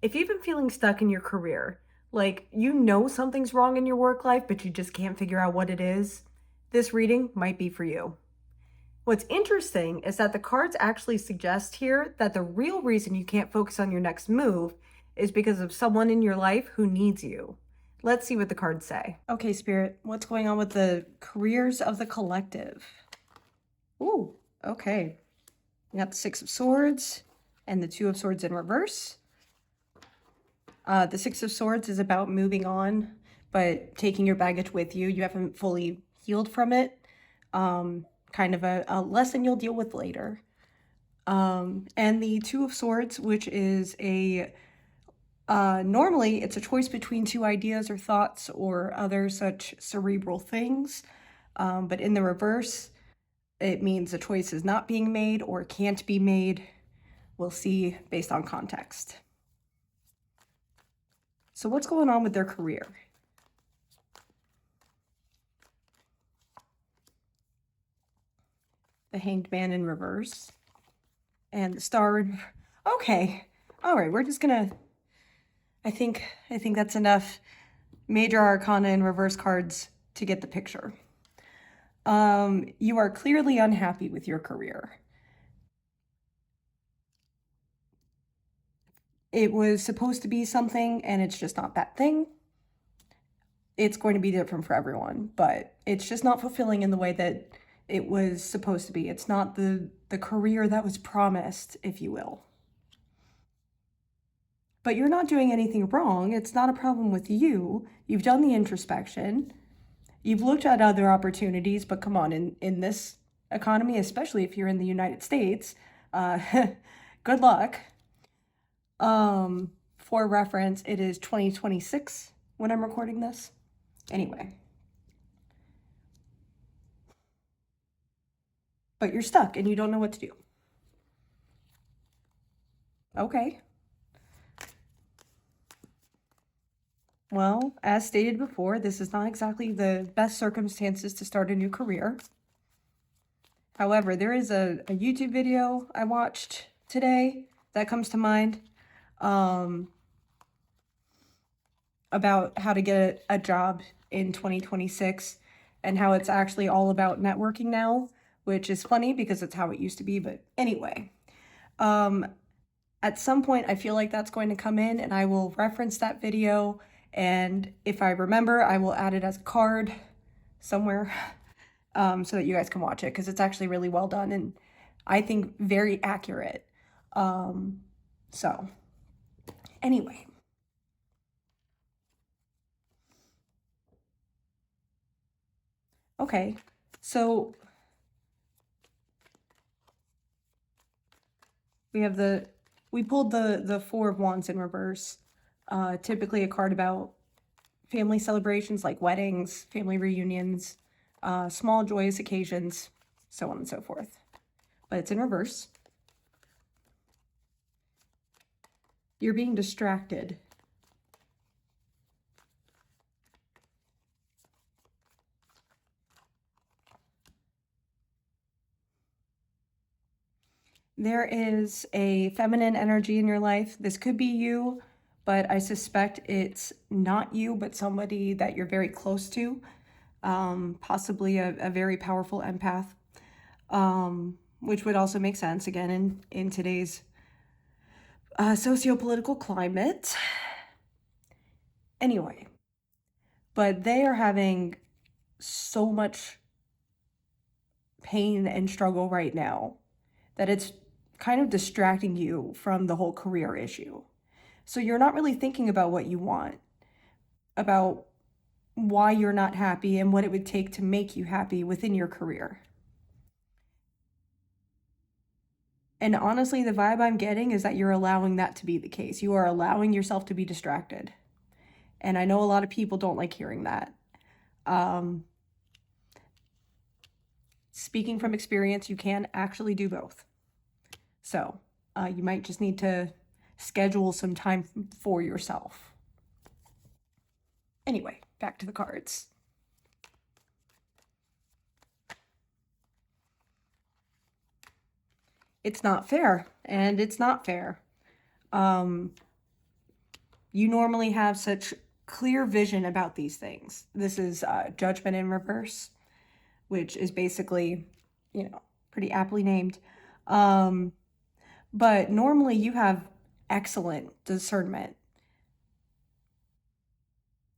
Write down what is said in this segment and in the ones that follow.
If you've been feeling stuck in your career, like you know something's wrong in your work life, but you just can't figure out what it is, this reading might be for you. What's interesting is that the cards actually suggest here that the real reason you can't focus on your next move is because of someone in your life who needs you. Let's see what the cards say. Okay, Spirit, what's going on with the careers of the collective? Ooh, okay. We got the Six of Swords and the Two of Swords in reverse. The Six of Swords is about moving on, but taking your baggage with you. You haven't fully healed from it. Kind of a lesson you'll deal with later. And the Two of Swords, which is normally it's a choice between two ideas or thoughts or other such cerebral things. But in the reverse, it means a choice is not being made or can't be made. We'll see based on context. So what's going on with their career? The Hanged Man in reverse. And the Star. Okay. All right, we're just gonna. I think that's enough Major Arcana in reverse cards to get the picture. You are clearly unhappy with your career. It was supposed to be something, and it's just not that thing. It's going to be different for everyone, but it's just not fulfilling in the way that it was supposed to be. It's not the career that was promised, if you will. But you're not doing anything wrong. It's not a problem with you. You've done the introspection. You've looked at other opportunities, but come on, in this economy, especially if you're in the United States, good luck. For reference, it is 2026 when I'm recording this. Anyway. But you're stuck and you don't know what to do. Okay. Well, as stated before, this is not exactly the best circumstances to start a new career. However, there is a YouTube video I watched today that comes to mind about how to get a job in 2026 and how it's actually all about networking now, which is funny because it's how it used to be. But anyway, at some point, I feel like that's going to come in and I will reference that video. And if I remember, I will add it as a card somewhere so that you guys can watch it because it's actually really well done and I think very accurate. So anyway. Okay, so we pulled the Four of Wands in reverse. Typically a card about family celebrations like weddings, family reunions, small joyous occasions, so on and so forth. But it's in reverse. You're being distracted. There is a feminine energy in your life. This could be you, but I suspect it's not you, but somebody that you're very close to, possibly a very powerful empath, which would also make sense, again, in today's socio-political climate. Anyway, but they are having so much pain and struggle right now that it's kind of distracting you from the whole career issue. So you're not really thinking about what you want, about why you're not happy and what it would take to make you happy within your career. And honestly, the vibe I'm getting is that you're allowing that to be the case. You are allowing yourself to be distracted. And I know a lot of people don't like hearing that. Speaking from experience, you can actually do both. So you might just need to schedule some time for yourself. Anyway, back to the cards. It's not fair, and it's not fair. You normally have such clear vision about these things. This is judgment in reverse, which is basically, pretty aptly named. But normally you have excellent discernment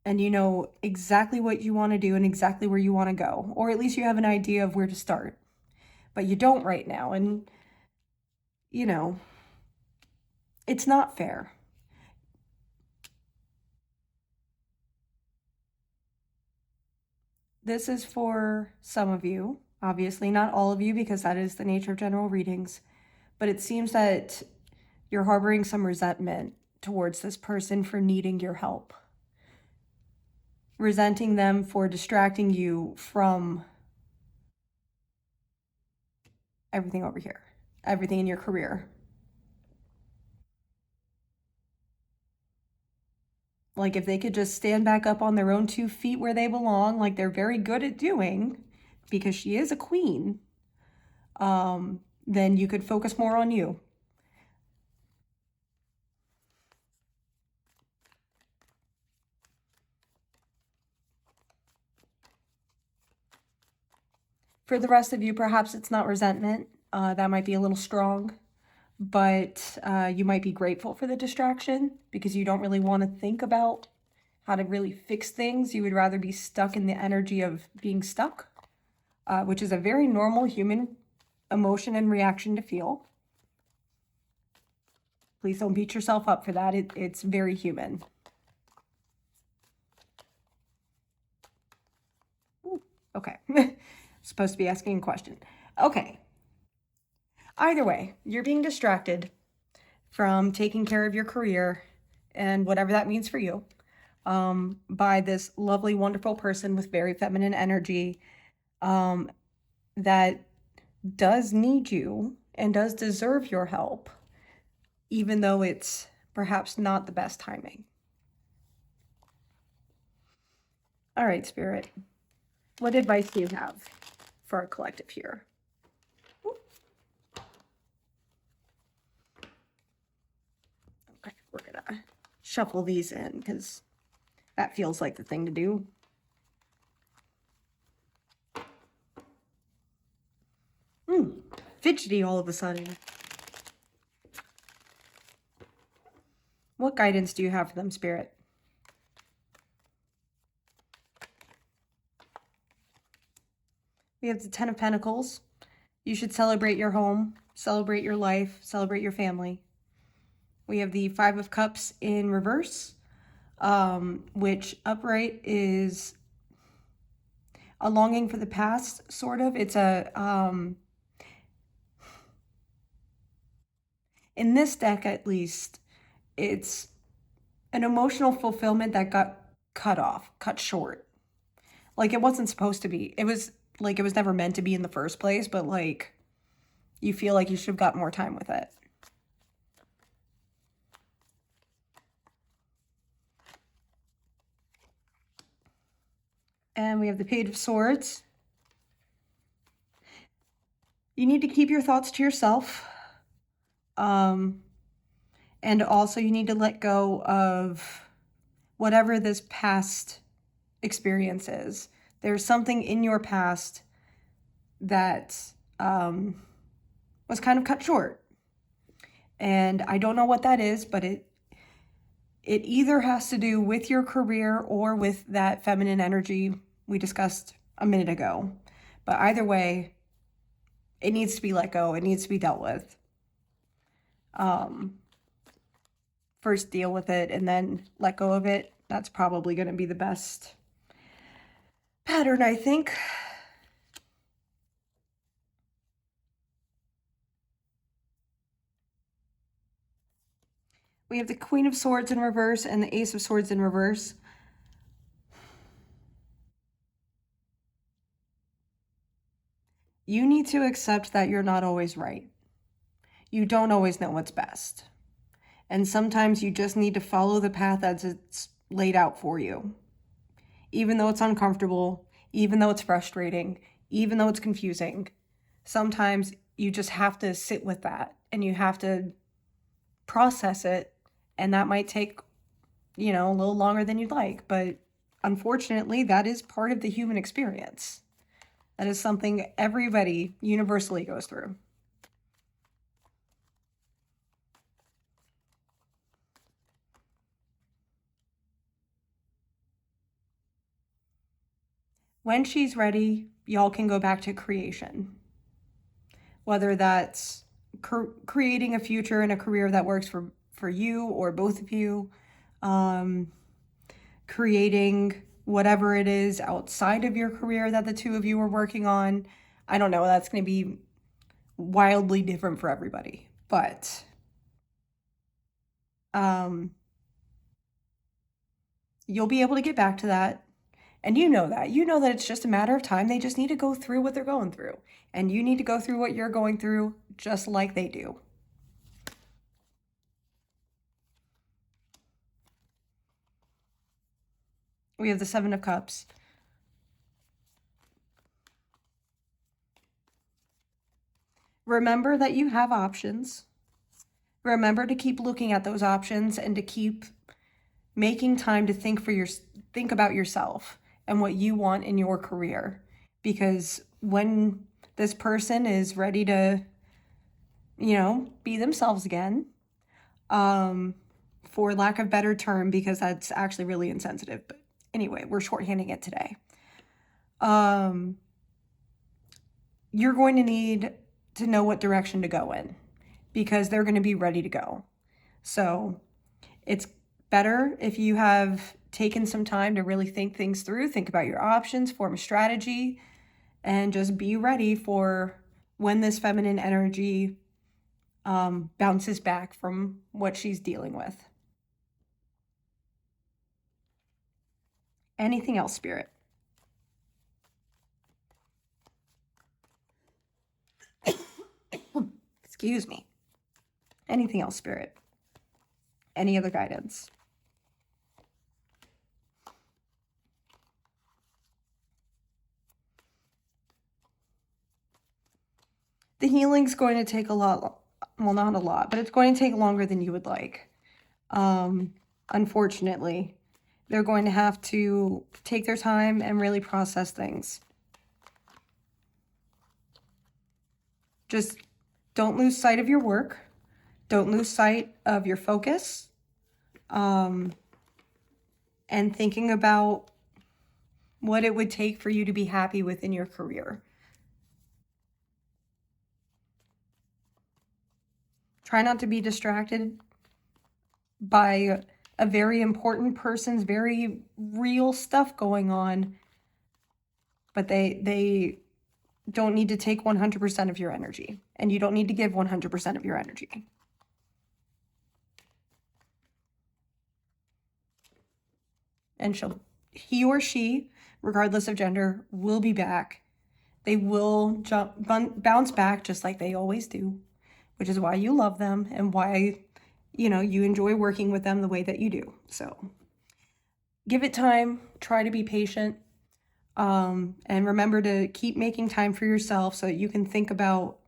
and you know exactly what you want to do and exactly where you want to go, or at least you have an idea of where to start. But you don't right now, and you know, it's not fair. This is for some of you, obviously, not all of you, because that is the nature of general readings. But it seems that you're harboring some resentment towards this person for needing your help, resenting them for distracting you from everything over here, everything in your career. Like if they could just stand back up on their own 2 feet where they belong, like they're very good at doing, because she is a queen, then you could focus more on you. For the rest of you, perhaps it's not resentment. That might be a little strong, but you might be grateful for the distraction because you don't really want to think about how to really fix things. You would rather be stuck in the energy of being stuck, which is a very normal human emotion and reaction to feel. Please don't beat yourself up for that. It's very human. Ooh, okay. Supposed to be asking a question. Okay. Either way, you're being distracted from taking care of your career and whatever that means for you by this lovely, wonderful person with very feminine energy that does need you and does deserve your help, even though it's perhaps not the best timing. All right, Spirit. What advice do you have for our collective here? Okay, we're gonna shuffle these in because that feels like the thing to do. Fidgety all of a sudden. What guidance do you have for them, Spirit? We have the Ten of Pentacles. You should celebrate your home, celebrate your life, celebrate your family. We have the Five of Cups in reverse, which upright is a longing for the past, sort of. It's in this deck at least, it's an emotional fulfillment that got cut short. Like it wasn't supposed to be. It was like it was never meant to be in the first place, but like you feel like you should have got more time with it. And we have the Page of Swords. You need to keep your thoughts to yourself. And also you need to let go of whatever this past experience is. There's something in your past that was kind of cut short. And I don't know what that is, but it either has to do with your career or with that feminine energy we discussed a minute ago. But either way, it needs to be let go. It needs to be dealt with. First deal with it and then let go of it. That's probably going to be the best pattern, I think. We have the Queen of Swords in reverse and the Ace of Swords in reverse. You need to accept that you're not always right. You don't always know what's best. And sometimes you just need to follow the path as it's laid out for you. Even though it's uncomfortable, even though it's frustrating, even though it's confusing, sometimes you just have to sit with that and you have to process it. And that might take a little longer than you'd like. But unfortunately, that is part of the human experience. That is something everybody universally goes through. When she's ready, y'all can go back to creation. Whether that's creating a future and a career that works for you or both of you, creating whatever it is outside of your career that the two of you are working on. I don't know, that's going to be wildly different for everybody. But you'll be able to get back to that. And you know that. You know that it's just a matter of time. They just need to go through what they're going through. And you need to go through what you're going through just like they do. We have the Seven of Cups. Remember that you have options. Remember to keep looking at those options and to keep making time to think about yourself and what you want in your career. Because when this person is ready to, be themselves again, for lack of better term, because that's actually really insensitive. But anyway, we're shorthanding it today. You're going to need to know what direction to go in because they're going to be ready to go. So it's better if you have taken some time to really think things through, think about your options, form a strategy, and just be ready for when this feminine energy bounces back from what she's dealing with. Anything else, Spirit? Excuse me. Anything else, Spirit? Any other guidance? The healing's going to take a lot, well, not a lot, but it's going to take longer than you would like. Unfortunately, they're going to have to take their time and really process things. Just don't lose sight of your work. Don't lose sight of your focus. And thinking about what it would take for you to be happy within your career. Try not to be distracted by a very important person's very real stuff going on, but they don't need to take 100% of your energy, and you don't need to give 100% of your energy. And he or she, regardless of gender, will be back. They will bounce back just like they always do, which is why you love them and why, you enjoy working with them the way that you do. So give it time, try to be patient, and remember to keep making time for yourself so that you can think about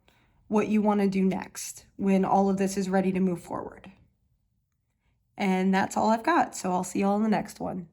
what you want to do next when all of this is ready to move forward. And that's all I've got. So I'll see y'all in the next one.